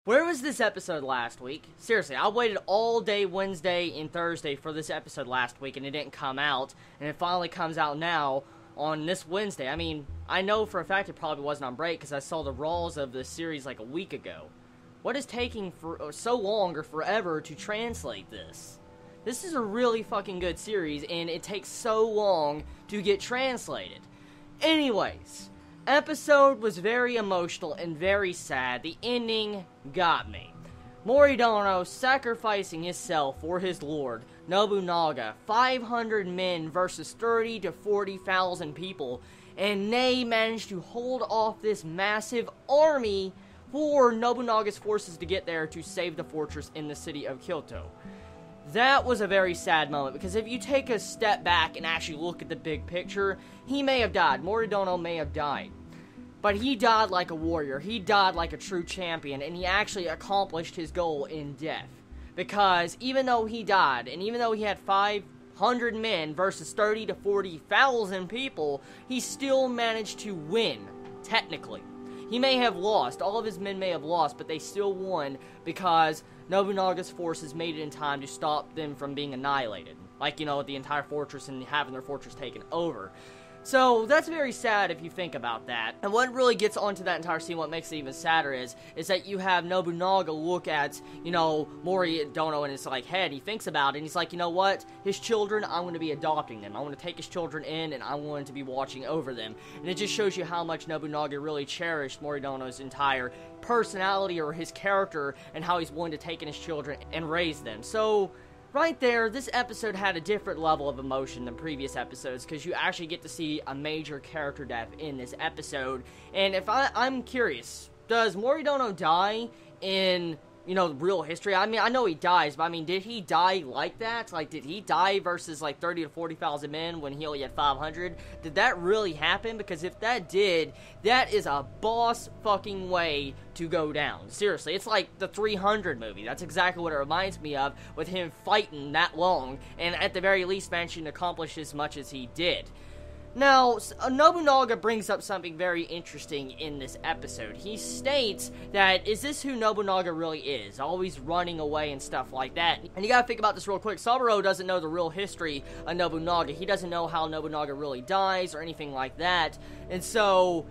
Where was this episode last week? Seriously, I waited all day Wednesday and Thursday for this episode last week, and it didn't come out, and it finally comes out now on this Wednesday. I mean, I know for a fact it probably wasn't on break, because I saw the Raws of this series like a week ago. What is taking for so long or forever to translate this? This is a really fucking good series, and it takes so long to get translated. Anyways, episode was very emotional and very sad. The ending got me. Mori-dono sacrificing himself for his lord, Nobunaga, 500 men versus 30 to 40,000 people, and they managed to hold off this massive army for Nobunaga's forces to get there to save the fortress in the city of Kyoto. That was a very sad moment, because if you take a step back and actually look at the big picture, he may have died. Mori-dono may have died. But he died like a warrior. He died like a true champion, and he actually accomplished his goal in death. Because even though he died, and even though he had 500 men versus 30 to 40,000 people, he still managed to win, technically. He may have lost, all of his men may have lost, but they still won because Nobunaga's forces made it in time to stop them from being annihilated. Like, you know, the entire fortress and having their fortress taken over. So, that's very sad if you think about that. And what really gets onto that entire scene, what makes it even sadder is that you have Nobunaga look at, you know, Mori-dono in his, like, head. He thinks about it, and he's like, you know what? His children, I'm going to be adopting them. I want to take his children in, and I want to be watching over them. And it just shows you how much Nobunaga really cherished Mori-dono's entire personality or his character, and how he's willing to take in his children and raise them. So, right there, this episode had a different level of emotion than previous episodes, because you actually get to see a major character death in this episode. And if I'm curious, does Mori-dono die in, you know, real history? I mean, I know he dies, but I mean, did he die like that? Like, did he die versus like 30 to 40,000 men when he only had 500? Did that really happen? Because if that did, that is a boss fucking way to go down. Seriously, it's like the 300 movie. That's exactly what it reminds me of, with him fighting that long, and at the very least managing to accomplish as much as he did. Now, Nobunaga brings up something very interesting in this episode. He states that, is this who Nobunaga really is? Always running away and stuff like that. And you gotta think about this real quick. Saburo doesn't know the real history of Nobunaga. He doesn't know how Nobunaga really dies or anything like that. And so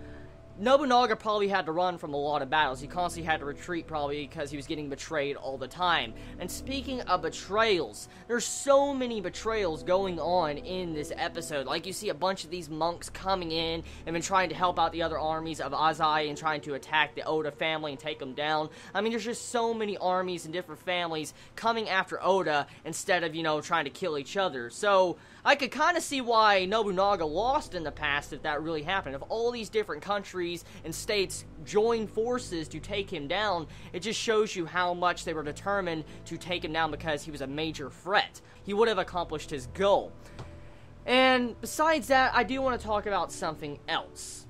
Nobunaga probably had to run from a lot of battles. He constantly had to retreat, probably because he was getting betrayed all the time. And speaking of betrayals, there's so many betrayals going on in this episode. Like, you see a bunch of these monks coming in and been trying to help out the other armies of Azai and trying to attack the Oda family and take them down. I mean, there's just so many armies and different families coming after Oda instead of, you know, trying to kill each other. So I could kind of see why Nobunaga lost in the past if that really happened. If all these different countries and states joined forces to take him down, it just shows you how much they were determined to take him down because he was a major threat. He would have accomplished his goal. And besides that, I do want to talk about something else.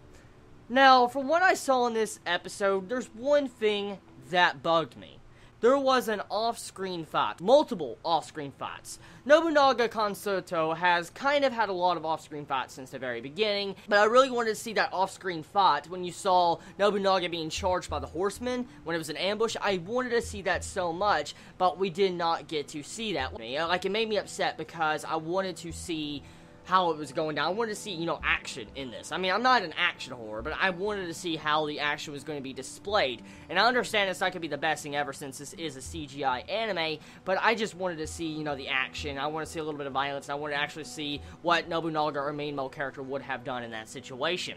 Now, from what I saw in this episode, there's one thing that bugged me. There was an off-screen fight. Multiple off-screen fights. Nobunaga Concerto has kind of had a lot of off-screen fights since the very beginning, but I really wanted to see that off-screen fight when you saw Nobunaga being charged by the horsemen, when it was an ambush. I wanted to see that so much, but we did not get to see that. Like, it made me upset because I wanted to see how it was going down. I wanted to see, you know, action in this. I mean, I'm not an action horror, but I wanted to see how the action was going to be displayed. And I understand it's not going to be the best thing ever since this is a CGI anime, but I just wanted to see, you know, the action. I want to see a little bit of violence, and I wanted to actually see what Nobunaga, our main male character, would have done in that situation.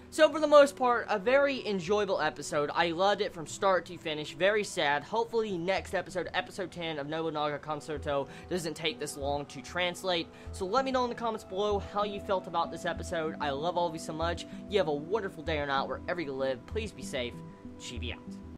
So, for the most part, a very enjoyable episode. I loved it from start to finish. Very sad. Hopefully, next episode, episode 10 of Nobunaga Concerto, doesn't take this long to translate. So, let me know in the comments below how you felt about this episode. I love all of you so much. You have a wonderful day or night wherever you live. Please be safe. Chibi out.